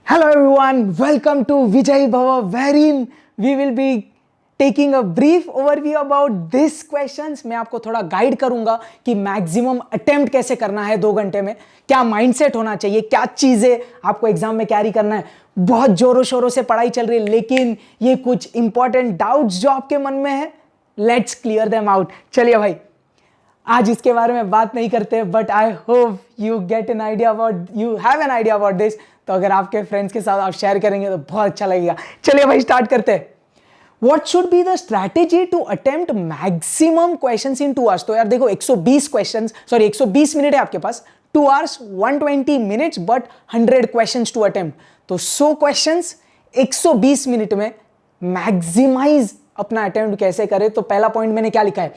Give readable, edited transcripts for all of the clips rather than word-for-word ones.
Hello everyone, welcome to Vijay Bhava, wherein we will be taking a brief overview about this questions. मैं आपको थोड़ा guide करूंगा कि maximum attempt कैसे करना है 2 घंटे में, क्या माइंडसेट होना चाहिए, क्या चीजें आपको एग्जाम में कैरी करना है। बहुत जोरों शोरों से पढ़ाई चल रही है, लेकिन ये कुछ इंपॉर्टेंट डाउट्स जो आपके मन में है, लेट्स क्लियर देम आउट। चलिए भाई, आज इसके बारे में बात नहीं करते, but I hope you get an idea about, you have an idea about this. तो अगर आपके फ्रेंड्स के साथ आप शेयर करेंगे तो बहुत अच्छा लगेगा। चलिए भाई, स्टार्ट करते हैं। What should be the strategy to attempt maximum questions in 2 hours? तो यार देखो, 120 क्वेश्चंस, सॉरी 120 मिनट है आपके पास, 2 hours 120 minutes, but 100 questions to attempt. तो 100 क्वेश्चंस 120 मिनट में मैक्सिमाइज अपना अटेम्प्ट कैसे करें। तो पहला पॉइंट मैंने क्या लिखा है,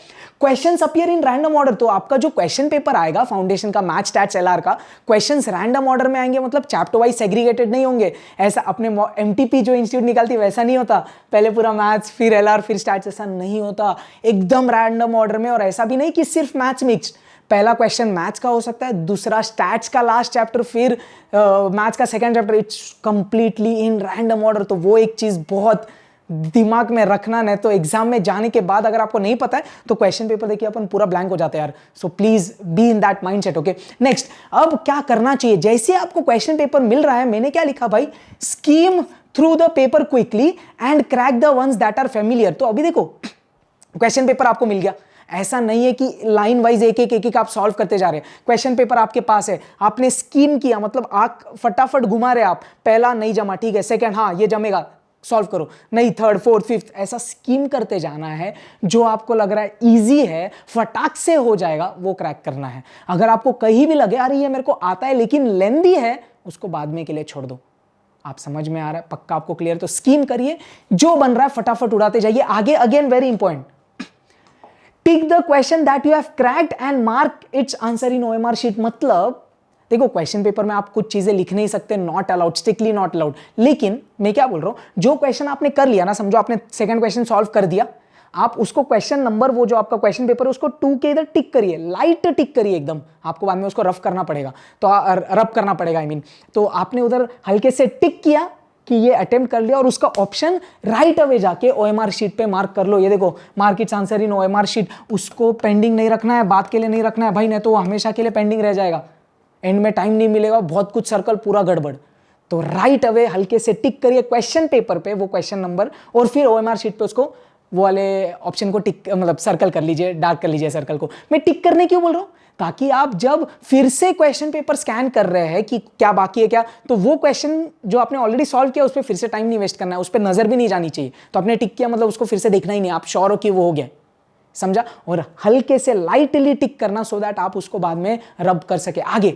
questions appear in random order. तो आपका जो क्वेश्चन पेपर आएगा फाउंडेशन का, मैथ स्टैट्स एलआर का, क्वेश्चंस रैंडम ऑर्डर में आएंगे, मतलब चैप्टर वाइज सेग्रीगेटेड नहीं होंगे। ऐसा अपने एमटीपी जो इंस्टीट्यूट निकालती है वैसा नहीं होता, पहले पूरा मैथ्स फिर एलआर फिर स्टैट्स, ऐसा नहीं होता। एकदम रैंडम ऑर्डर में। और ऐसा भी नहीं कि सिर्फ मैथ्स मिक्स्ड, पहला क्वेश्चन मैथ्स का हो सकता है, दूसरा स्टैट्स का लास्ट चैप्टर, फिर मैथ्स का second chapter. It's completely in random order. तो वो एक चीज बहुत दिमाग में रखना, नहीं तो एग्जाम में जाने के बाद अगर आपको नहीं पता है तो क्वेश्चन पेपर देखिए अपन पूरा ब्लैंक हो जाते हैं यार। So please be in that mindset. Okay, next, अब क्या करना चाहिए। जैसे आपको क्वेश्चन पेपर मिल रहा है, मैंने क्या लिखा भाई, skim through the paper quickly and crack the ones that are familiar. तो अभी देखो, क्वेश्चन पेपर आपको मिल गया, ऐसा नहीं है कि लाइन वाइज एक एक आप सॉल्व करते जा रहे हैं। क्वेश्चन पेपर आपके पास है, आपने स्कीम किया, मतलब आंख फटाफट घुमा रहे आप, पहला नहीं जमा, ठीक है, सेकंड हाँ ये जमेगा, सॉल्व करो, नहीं थर्ड फोर्थ फिफ्थ, ऐसा स्कीम करते जाना है। जो आपको लग रहा है इजी है, फटाक से हो जाएगा, वो क्रैक करना है। अगर आपको कहीं भी लगे अरे ये मेरे को आता है लेकिन लेंदी है, उसको बाद में के लिए छोड़ दो। आप समझ में आ रहा है, पक्का आपको क्लियर। तो स्कीम करिए, जो बन रहा है फटाफट उड़ाते जाइए आगे। Again very important, tick the question that you have cracked and mark it's answer in OMR sheet. मतलब देखो, क्वेश्चन पेपर में आप कुछ चीजें लिख नहीं सकते, not allowed, strictly not allowed. लेकिन मैं क्या बोल रहा हूं, जो क्वेश्चन आपने कर लिया ना, समझो आपने सेकंड क्वेश्चन सॉल्व कर दिया, आप उसको क्वेश्चन नंबर, वो जो आपका क्वेश्चन पेपर है उसको 2 के इधर टिक करिए, लाइट टिक करिए एकदम। आपको बाद में उसको रफ करना पड़ेगा, तो रब करना पड़ेगा, आई मीन। तो आपने उधर हल्के से टिक किया कि ये अटेम्प्ट कर लिया, और उसका ऑप्शन राइट अवे जाके ओएमआर शीट पे मार्क कर लो। ये देखो, mark it's answer in OMR sheet. उसको पेंडिंग नहीं रखना है, बात के लिए नहीं रखना है भाई, नहीं तो वो हमेशा के लिए पेंडिंग रह जाएगा, एंड में टाइम नहीं मिलेगा, बहुत कुछ सर्कल पूरा गड़बड़। तो राइट अवे हल्के से टिक करिए क्वेश्चन पेपर पे वो क्वेश्चन नंबर, और फिर ओएमआर शीट पे उसको वो वाले ऑप्शन को टिक, मतलब सर्कल कर लीजिए, डार्क कर लीजिए सर्कल को। मैं टिक करने क्यों बोल रहा हूं, ताकि आप जब फिर से क्वेश्चन पेपर स्कैन कर रहे हैं कि क्या बाकी है क्या, तो वो क्वेश्चन जो आपने ऑलरेडी सॉल्व किया उस पर फिर से टाइम नहीं वेस्ट करना है, उस पर नजर भी नहीं जानी चाहिए। तो आपने टिक किया मतलब उसको फिर से देखना ही नहीं, आप श्योर हो कि वो हो गया, समझा। और हल्के से लाइटली टिक करना, सो दैट आप उसको बाद में रब कर सके। आगे,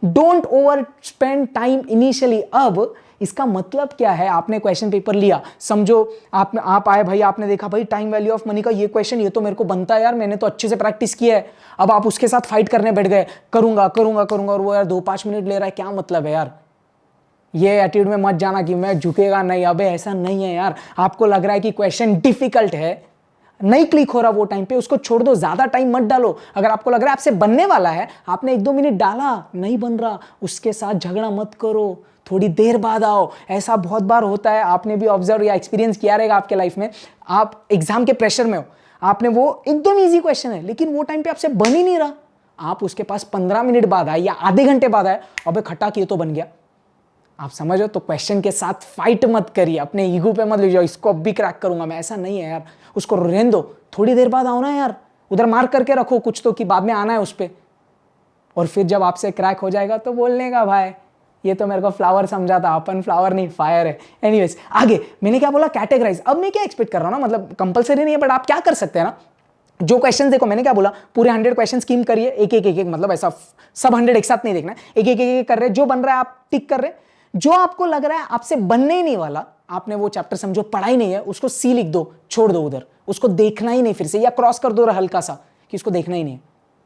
don't over spend time initially. अब इसका मतलब क्या है, आपने क्वेश्चन पेपर लिया, समझो आप आए भाई, आपने देखा भाई टाइम वैल्यू ऑफ मनी का ये क्वेश्चन, ये तो मेरे को बनता है यार, मैंने तो अच्छे से प्रैक्टिस किया है। अब आप उसके साथ फाइट करने बैठ गए, करूंगा करूंगा करूंगा, और वो यार 2-5 मिनट ले रहा है, क्या मतलब है यार। ये एटीट्यूड में मत जाना कि मैं झुकेगा नहीं, अबे ऐसा नहीं है यार। आपको लग रहा है कि क्वेश्चन डिफिकल्ट है, नहीं क्लिक हो रहा वो टाइम पे, उसको छोड़ दो, ज्यादा टाइम मत डालो। अगर आपको लग रहा है आपसे बनने वाला है, आपने 1-2 मिनट डाला, नहीं बन रहा, उसके साथ झगड़ा मत करो, थोड़ी देर बाद आओ। ऐसा बहुत बार होता है, आपने भी ऑब्जर्व या एक्सपीरियंस किया रहेगा आपके लाइफ में। आप एग्जाम के प्रेशर में हो, आपने वो एकदम ईजी क्वेश्चन है लेकिन वो टाइम पे आपसे बन ही नहीं रहा, आप उसके पास 15 मिनट बाद आए या आधे घंटे बाद आए, अबे खटाक ये तो बन गया। आप समझो, तो क्वेश्चन के साथ फाइट मत करिए, अपने ईगो पे मत ले जाओ, इसको अब भी क्रैक करूंगा मैं, ऐसा नहीं है यार। उसको रहने दो, थोड़ी देर बाद आओ ना यार, उधर मार्क करके रखो कुछ तो, कि बाद में आना है उस पर। और फिर जब आपसे क्रैक हो जाएगा तो बोलने का भाई ये तो मेरे को फ्लावर समझा था, अपन फ्लावर नहीं फायर है। एनीवेज, आगे मैंने क्या बोला, कैटेगराइज। अब मैं क्या एक्सपेक्ट कर रहा हूँ ना, मतलब कंपलसरी नहीं है, बट आप क्या कर सकते हैं ना, जो क्वेश्चन देखो, मैंने क्या बोला, पूरे 100 क्वेश्चन स्कीम करिए, एक एक, मतलब ऐसा सब 100 एक साथ नहीं देखना, एक एक कर रहे, जो बन रहा है आप टिक कर रहे। जो आपको लग रहा है आपसे बनने ही नहीं वाला, आपने वो चैप्टर समझो पढ़ा ही नहीं है, उसको सी लिख दो, छोड़ दो उधर, उसको देखना ही नहीं फिर से, या क्रॉस कर दो हल्का सा कि इसको देखना ही नहीं है,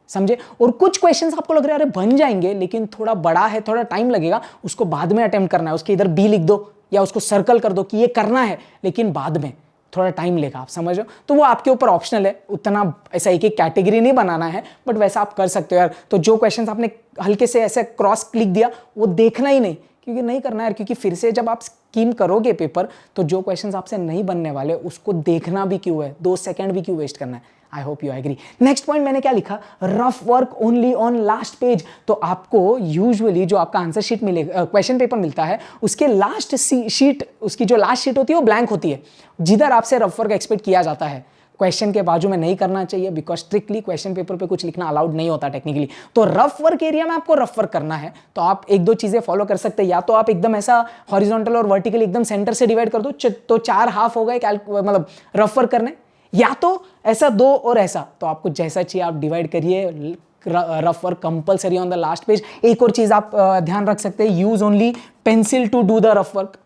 समझे। और कुछ क्वेश्चंस आपको लग रहा है अरे बन जाएंगे लेकिन थोड़ा बड़ा है, थोड़ा टाइम लगेगा, उसको बाद में अटेम्प्ट करना है, उसके इधर बी लिख दो या उसको सर्कल कर दो कि ये करना है लेकिन बाद में, थोड़ा टाइम लेगा, आप समझ लो। तो वो आपके ऊपर ऑप्शनल है, उतना ऐसा एक एक कैटेगरी नहीं बनाना है, बट वैसा आप कर सकते हो यार। तो जो क्वेश्चंस आपने हल्के से ऐसे क्रॉस क्लिक दिया, वो देखना ही नहीं क्योंकि नहीं करना है, क्योंकि फिर से जब आप स्कीम करोगे पेपर तो जो क्वेश्चंस आपसे नहीं बनने वाले उसको देखना भी क्यों है, 2 सेकंड भी क्यों वेस्ट करना है। I hope you agree. Next point मैंने क्या लिखा, rough work only on last page. तो आपको यूजुअली जो आपका आंसर शीट मिलेगा, क्वेश्चन पेपर मिलता है, उसके लास्ट शीट, उसकी जो लास्ट शीट होती है वो ब्लैंक होती है, जिधर आपसे रफ वर्क एक्सपेक्ट किया जाता है। क्वेश्चन के बाजू में नहीं करना चाहिए, बिकॉज स्ट्रिक्टली क्वेश्चन पेपर पे कुछ लिखना अलाउड नहीं होता टेक्निकली। तो रफ वर्क एरिया में आपको रफ वर्क करना है तो आप एक दो चीजें फॉलो कर सकते हैं। या तो आप एकदम ऐसा हॉरिजॉन्टल और वर्टिकल एकदम सेंटर से डिवाइड कर दो, तो 4 हाफ हो गए मतलब रफ वर्क करने, या तो ऐसा 2 और ऐसा, तो आपको जैसा चाहिए आप डिवाइड करिए। Rough work compulsory on the last page. एक और चीज आप ध्यान रख सकते हैं, use only pencil to do the rough work.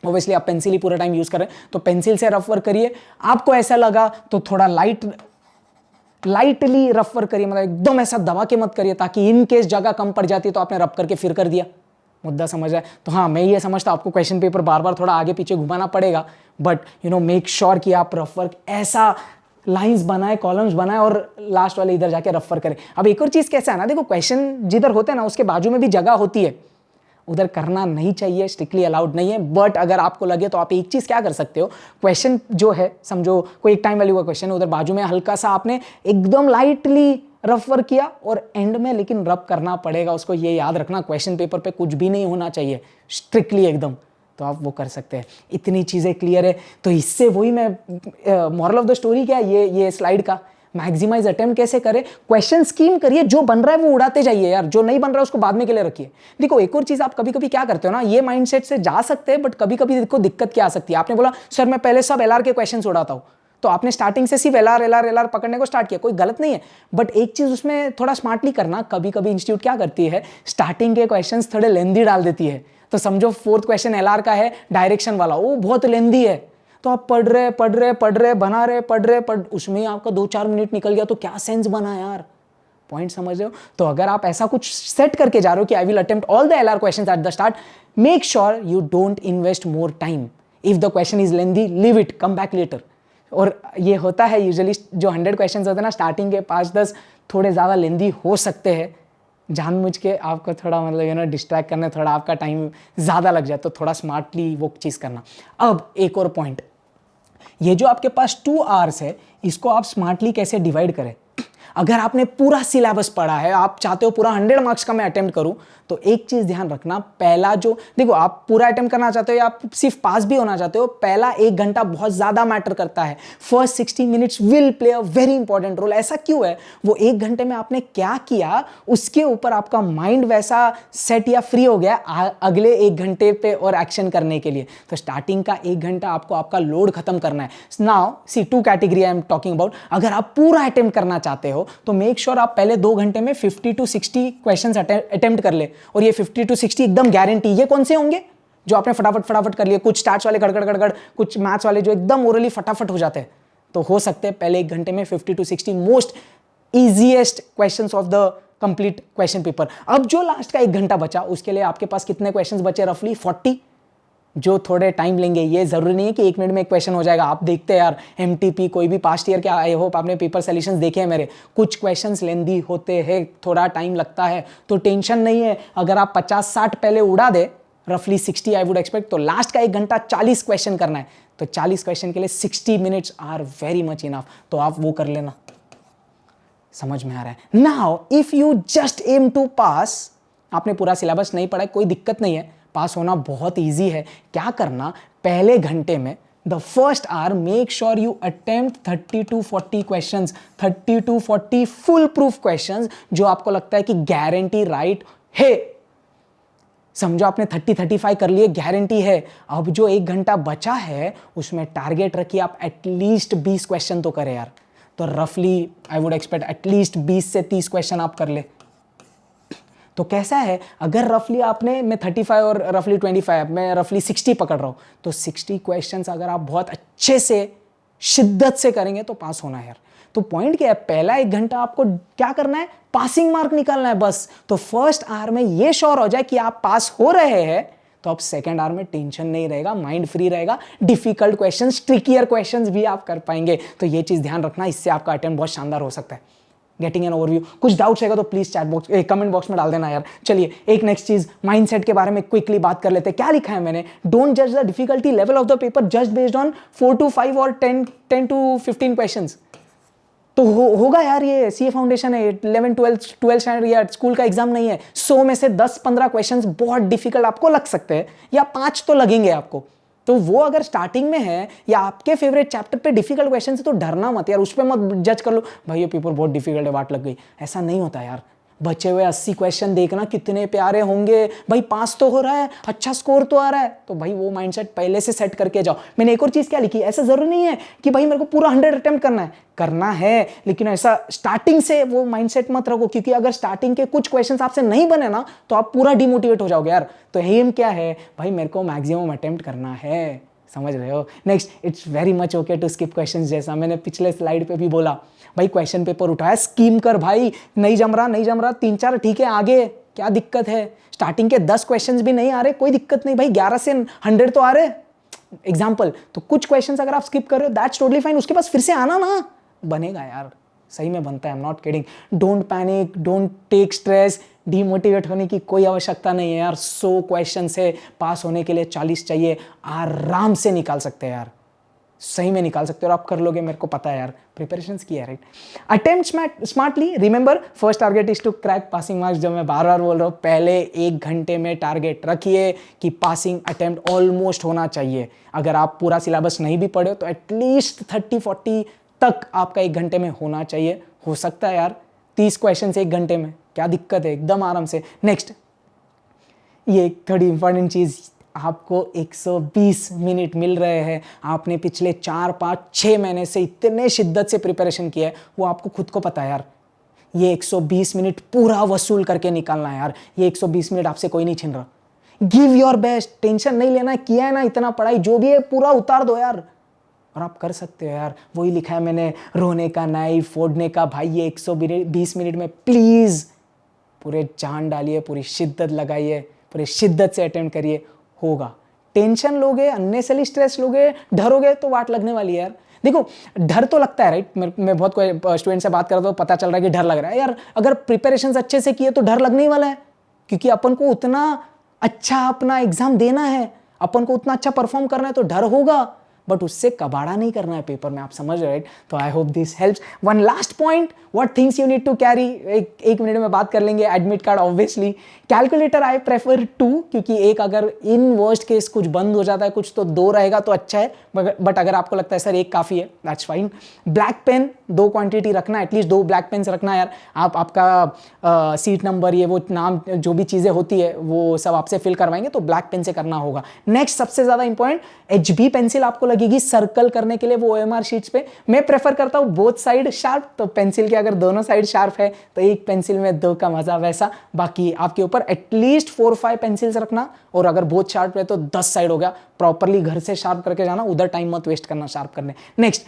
Obviously आप पेंसिल ही पूरा टाइम यूज कर रहे हैं तो पेंसिल से रफ वर्क करिए। आपको ऐसा लगा तो थोड़ा लाइटली रफ वर्क करिए, मतलब एकदम ऐसा दबा के मत करिए, ताकि इन केस जगह कम पड़ जाती है तो आपने रफ करके फिर कर दिया। मुद्दा समझ रहा है? तो हाँ, मैं ये समझता हूं आपको क्वेश्चन पेपर बार बार थोड़ा आगे पीछे घुमाना पड़ेगा, बट मेक श्योर कि आप रफ वर्क ऐसा लाइंस बनाए, कॉलम्स बनाए और लास्ट वाले इधर जाके रफ वर्क करें। अब एक और चीज कैसा है ना, देखो क्वेश्चन जिधर होते हैं ना उसके बाजू में भी जगह होती है, उधर करना नहीं चाहिए, स्ट्रिक्टली अलाउड नहीं है। बट अगर आपको लगे तो आप एक चीज क्या कर सकते हो, क्वेश्चन जो है, समझो कोई एक टाइम वैल्यू का क्वेश्चन है, उधर बाजू में हल्का सा आपने एकदम लाइटली रफ वर्क किया और एंड में लेकिन रब करना पड़ेगा उसको। ये याद रखना, क्वेश्चन पेपर पे कुछ भी नहीं होना चाहिए स्ट्रिक्टली एकदम, तो आप वो कर सकते हैं। इतनी चीजें क्लियर है। तो इससे वही मैं मॉरल ऑफ द स्टोरी क्या है ये स्लाइड का, मैक्सिमाइज अटेम्प्ट कैसे करें, क्वेश्चन स्कीम करिए, जो बन रहा है वो उड़ाते जाइए यार, जो नहीं बन रहा है उसको बाद में के लिए रखिए। देखो एक और चीज आप कभी कभी क्या करते हो ना, ये माइंडसेट से जा सकते हैं बट कभी कभी देखो दिक्कत क्या आ सकती है। आपने बोला सर मैं पहले सब एलआर के क्वेश्चन उड़ाता हूं, तो आपने स्टार्टिंग से सिर्फ एलआर पकड़ने को स्टार्ट किया, कोई गलत नहीं है, बट एक चीज उसमें थोड़ा स्मार्टली करना। कभी कभी इंस्टीट्यूट क्या करती है, स्टार्टिंग के क्वेश्चंस थोड़े लेंदी डाल देती है। तो समझो 4th क्वेश्चन एलआर का है, डायरेक्शन वाला, वो बहुत लेंदी है, तो आप पढ़ रहे बना रहे उसमें आपका 2-4 मिनट निकल गया, तो क्या सेंस बना यार, पॉइंट समझ रहे हो? तो अगर आप ऐसा कुछ सेट करके जा रहे हो कि I will attempt all the LR questions at the start, make sure you don't invest more time. If the question is lengthy, leave it, come back later. और ये होता है यूजुअली, जो 100 क्वेश्चन होते हैं ना, स्टार्टिंग के 5-10 थोड़े ज्यादा लेंदी हो सकते हैं, जानबूझ के आपको थोड़ा मतलब डिस्ट्रैक्ट करने, थोड़ा आपका टाइम ज्यादा लग जाए, तो थोड़ा स्मार्टली वो चीज करना। अब एक और पॉइंट, ये जो आपके पास 2 आवर्स है, इसको आप स्मार्टली कैसे डिवाइड करें। अगर आपने पूरा सिलेबस पढ़ा है, आप चाहते हो पूरा 100 मार्क्स का मैं अटेम्प्ट करूं, तो एक चीज ध्यान रखना, पहला जो देखो आप पूरा अटेम्प्ट करना चाहते हो या आप सिर्फ पास भी होना चाहते हो, पहला 1 घंटा बहुत ज्यादा मैटर करता है। First 60 minutes will play a very important role. ऐसा क्यों है, वो 1 घंटे में आपने क्या किया उसके ऊपर आपका माइंड वैसा सेट या फ्री हो गया अगले 1 घंटे पे और एक्शन करने के लिए। तो स्टार्टिंग का 1 घंटा आपको आपका लोड खत्म करना है। Now see 2 category I am talking about. अगर आप पूरा अटेम्प्ट करना चाहते हो तो मेक श्योर आप पहले 2 घंटे में 50 to 60 क्वेश्चंस अटेम्प्ट कर ले, और ये 50 to 60 एकदम गारंटी। ये कौन से होंगे जो आपने फटाफट कर लिए, कुछ स्टैट्स वाले गड़गड़, कुछ मैथ्स वाले जो एकदम ओरली फटाफट हो जाते हैं। तो हो सकते हैं पहले 1 घंटे में 50 to 60 most easiest questions of the complete question paper. अब जो लास्ट का 1 घंटा बचा, उसके लिए आपके पास कितने क्वेश्चंस बचे, रफली 40, जो थोड़े टाइम लेंगे। ये जरूरी नहीं है कि 1 मिनट में एक क्वेश्चन हो जाएगा। आप देखते हैं यार एमटीपी कोई भी पास्ट ईयर के, आई होप आपने पेपर सॉल्यूशंस देखे हैं मेरे, कुछ क्वेश्चंस लेंदी होते हैं, थोड़ा टाइम लगता है, तो टेंशन नहीं है। अगर आप 50-60 पहले उड़ा दे, रफली 60 आई वुड एक्सपेक्ट, तो लास्ट का 1 घंटा 40 क्वेश्चन करना है, तो 40 क्वेश्चन के लिए 60 minutes are very much enough. तो आप वो कर लेना, समझ में आ रहा है? Now if you just aim to pass, आपने पूरा सिलेबस नहीं पढ़ा, कोई दिक्कत नहीं है, पास होना बहुत इजी है। क्या करना, पहले घंटे में the first hour make sure you attempt 30 to 40 questions, 30 to 40 full proof questions जो आपको लगता है कि गारंटी राइट है। समझो आपने 30-35 कर लिए, गारंटी है। अब जो 1 घंटा बचा है उसमें टारगेट रखिए आप एटलीस्ट 20 क्वेश्चन तो करें यार। तो रफली आई वुड एक्सपेक्ट एटलीस्ट 20 से 30 क्वेश्चन आप कर ले। तो कैसा है, अगर रफली आपने, मैं 35 और रफली 25, मैं रफली 60 पकड़ रहा हूं, तो 60 क्वेश्चंस अगर आप बहुत अच्छे से शिद्दत से करेंगे तो पास होना है यार। तो पॉइंट क्या है, पहला 1 घंटा आपको क्या करना है, पासिंग मार्क निकालना है बस। तो फर्स्ट आवर में ये श्योर हो जाए कि आप पास हो रहे हैं, तो अब सेकेंड आवर में टेंशन नहीं रहेगा, माइंड फ्री रहेगा, डिफिकल्ट क्वेश्चंस, ट्रिकियर क्वेश्चंस भी आप कर पाएंगे। तो ये चीज ध्यान रखना, इससे आपका अटेम्प्ट बहुत शानदार हो सकता है। Getting an overview. कुछ डाउट्स रहेगा तो please chat box comment box में डाल देना यार। चलिए एक नेक्स्ट चीज माइंडसेट के बारे में क्विकली बात कर लेते हैं। क्या लिखा है मैंने, डोंट जज the difficulty level of the paper just based on 4 to 5 और 10 to 15 क्वेश्चंस। तो होगा यार, ये सीए फाउंडेशन है, 11 12 स्टैंडर्ड या स्कूल का एग्जाम नहीं है। 100 में से 10-15 क्वेश्चंस बहुत डिफिकल्ट आपको लग सकते हैं, या 5 तो लगेंगे आपको। तो वो अगर स्टार्टिंग में है या आपके फेवरेट चैप्टर पे डिफिकल्ट क्वेश्चन है तो डरना मत यार, उस पर मत जज कर लो भाई ये पेपर बहुत डिफिकल्ट है वाट लग गई। ऐसा नहीं होता यार। बचे हुए 80 क्वेश्चन देखना कितने प्यारे होंगे भाई, पास तो हो रहा है, अच्छा स्कोर तो आ रहा है, तो भाई वो माइंडसेट पहले से सेट करके जाओ। मैंने एक और चीज क्या लिखी, ऐसा जरूरी नहीं है कि भाई मेरे को पूरा 100 अटेम्प्ट करना है, लेकिन ऐसा स्टार्टिंग से वो माइंडसेट मत रखो, क्योंकि अगर स्टार्टिंग के कुछ क्वेश्चंस आपसे नहीं बने ना तो आप पूरा डिमोटिवेट हो जाओगे यार। तो एम क्या है भाई, मेरे को मैक्सिमम अटेम्प्ट करना है, समझ रहे हो। Next, it's very much okay to skip questions, जैसा मैंने पिछले स्लाइड पे भी बोला। भाई क्वेश्चन पेपर उठाया, स्कीम कर भाई, नहीं जम रहा 3-4 ठीक है, आगे क्या दिक्कत है। स्टार्टिंग के 10 क्वेश्चंस भी नहीं आ रहे, कोई दिक्कत नहीं भाई, 11 से 100 तो आ रहे एग्जाम्पल। तो कुछ क्वेश्चंस अगर आप स्किप कर रहे हो दैट्स टोटली फाइन, उसके पास फिर से आना ना, बनेगा यार, सही में बनता है। I am not kidding. Don't panic, don't take stress, demotivate होने की कोई आवश्यकता नहीं है यार। 100 क्वेश्चन से पास होने के लिए 40 चाहिए, आराम से निकाल सकते हैं यार, सही में निकाल सकते हो और आप कर लोगे, मेरे को पता है यार, प्रिपरेशंस की है, right. Attempt smartly, remember first target is to crack passing marks. जो मैं बार बार बोल रहा हूँ, पहले 1 घंटे में टारगेट रखिए कि पासिंग अटेम्प्ट ऑलमोस्ट होना चाहिए। अगर आप पूरा सिलेबस नहीं भी पढ़े हो तो एटलीस्ट 30-40 तक आपका 1 घंटे में होना चाहिए। हो सकता है यार 30 क्वेश्चन 1 घंटे में, क्या दिक्कत है, एकदम आराम से। नेक्स्ट, ये थोड़ी इंपॉर्टेंट चीज, आपको 120 मिनट मिल रहे हैं, आपने पिछले 4-5-6 महीने से इतने शिद्दत से प्रिपरेशन किया है, वो आपको खुद को पता है यार। ये 120 मिनट पूरा वसूल करके निकालना है यार। ये 120 मिनट आपसे कोई नहीं छीन रहा। गिव योर बेस्ट, टेंशन नहीं लेना, किया है ना इतना पढ़ाई, जो भी है पूरा उतार दो यार, और आप कर सकते हो यार। वही लिखा है मैंने, रोने का नहीं फोड़ने का। भाई ये 120 मिनट में प्लीज पूरे जान डालिए, पूरी शिद्दत लगाइए, पूरी शिद्दत से अटेम्प्ट करिए, होगा। टेंशन लोगे, अननेसेसरी स्ट्रेस लोगे, डरोगे तो वाट लगने वाली है यार। देखो डर तो लगता है, राइट। मैं बहुत कोई स्टूडेंट से बात कर रहा हूँ, पता चल रहा है कि डर लग रहा है यार। अगर प्रिपरेशन अच्छे से किए तो डर लगने ही वाला है, क्योंकि अपन को उतना अच्छा अपना एग्जाम देना है, अपन को उतना अच्छा परफॉर्म करना है, तो डर होगा, बट उससे कबाड़ा नहीं करना है पेपर में, आप समझ रहे, राइट। तो I hope this helps. One last point, what things you need to carry, एक मिनट में बात कर लेंगे। Admit card obviously, calculator I prefer 2, क्योंकि एक अगर इन वर्स्ट केस कुछ बंद हो जाता है कुछ तो 2 रहेगा तो अच्छा है, बट अगर आपको लगता है सर 1 काफ़ी है, that's fine. Black pen 2 quantity रखना, एटलीस्ट 2 ब्लैक पेन्स रखना यार। आप आपका सीट नंबर, ये वो नाम, जो भी चीज़ें होती है वो सब आपसे फिल करवाएंगे, तो ब्लैक पेन से करना होगा। नेक्स्ट, सबसे ज़्यादा इंपॉर्टेंट, HB पेंसिल आपको लगेगी सर्कल करने के लिए वो OMR शीट्स पे। मैं प्रेफर करता हूँ बोथ साइड शार्प, तो पेंसिल के अगर दोनों साइड शार्प है तो एक पेंसिल में 2 का मजा वैसा। बाकी आपके ऊपर एटलीस्ट 4-5 पेंसिल्स रखना, और अगर बोथ शार्प है तो 10 साइड हो गया। प्रॉपरली घर से शार्प करके जाना, उधर टाइम मत वेस्ट करना शार्प करने। Next,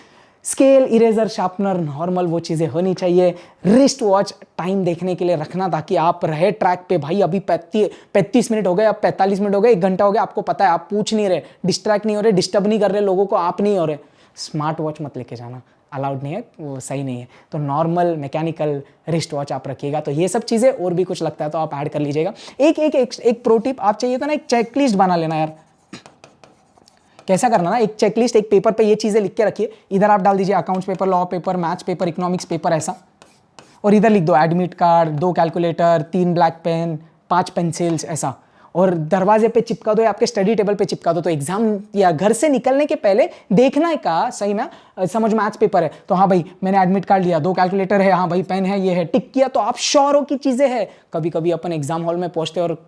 scale, eraser, sharpener, normal वो चीज़ें होनी चाहिए। रिस्ट वॉच टाइम देखने के लिए रखना, ताकि आप रहे ट्रैक पे। भाई अभी 35 मिनट हो गए, अब 45 मिनट हो गए, 1 घंटा हो गया, आपको पता है, आप पूछ नहीं रहे, डिस्ट्रैक्ट नहीं हो रहे, डिस्टर्ब नहीं कर रहे लोगों को, आप नहीं हो रहे। स्मार्ट वॉच मत लेके जाना, अलाउड नहीं है, वो सही नहीं है। तो नॉर्मल मैकेनिकल रिस्ट वॉच आप रखिएगा। तो ये सब चीज़ें, और भी कुछ लगता है तो आप ऐड कर लीजिएगा। एक प्रो टिप, आप चाहिए था ना, एक चेकलिस्ट बना लेना यार। कैसा करना ना, एक चेकलिस्ट, एक पेपर पे ये चीज़ें लिख के रखिए। इधर आप डाल दीजिए accounts paper, law paper, maths paper, economics paper, ऐसा। और इधर लिख दो admit card, 2 calculator, 3 black pen, 5 pencils, ऐसा। और दरवाजे पे चिपका दो या आपके स्टडी टेबल पे चिपका दो, तो एग्जाम या घर से निकलने के पहले देखना है का सही में, समझ मैथ्स पेपर है तो हाँ भाई मैंने एडमिट कार्ड लिया, 2 कैलकुलेटर है, हाँ भाई पेन है, ये है, टिक किया, तो आप श्योर हो कि चीज़ें हैं। कभी कभी अपन एग्जाम हॉल में पहुँचते और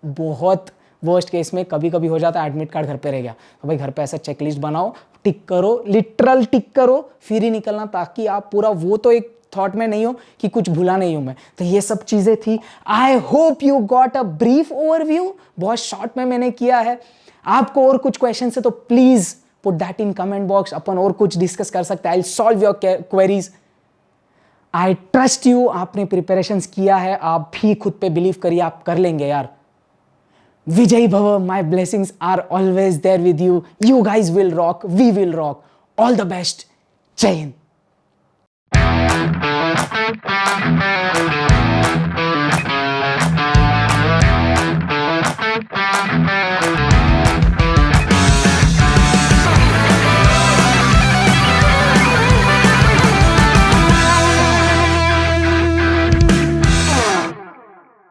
बहुत वर्स्ट केस में कभी कभी हो जाता है एडमिट कार्ड घर पे रह गया, तो भाई घर पे ऐसा चेकलिस्ट बनाओ, टिक करो, लिटरल टिक करो, फिर ही निकलना, ताकि आप पूरा वो तो एक थॉट में नहीं हो कि कुछ भूला नहीं हूं मैं। तो ये सब चीजें थी। आई hope you got a brief overview, बहुत शॉर्ट में मैंने किया है। आपको और कुछ क्वेश्चन है तो please put that in comment box, अपन और कुछ डिस्कस कर सकते हैं। I solve your queries. I trust you, आपने प्रिपरेशंस किया है, आप भी खुद पे बिलीव करिए, आप कर लेंगे यार। Vijay Bhava, my blessings are always there with you. You guys will rock, we will rock. All the best. Jai Hind.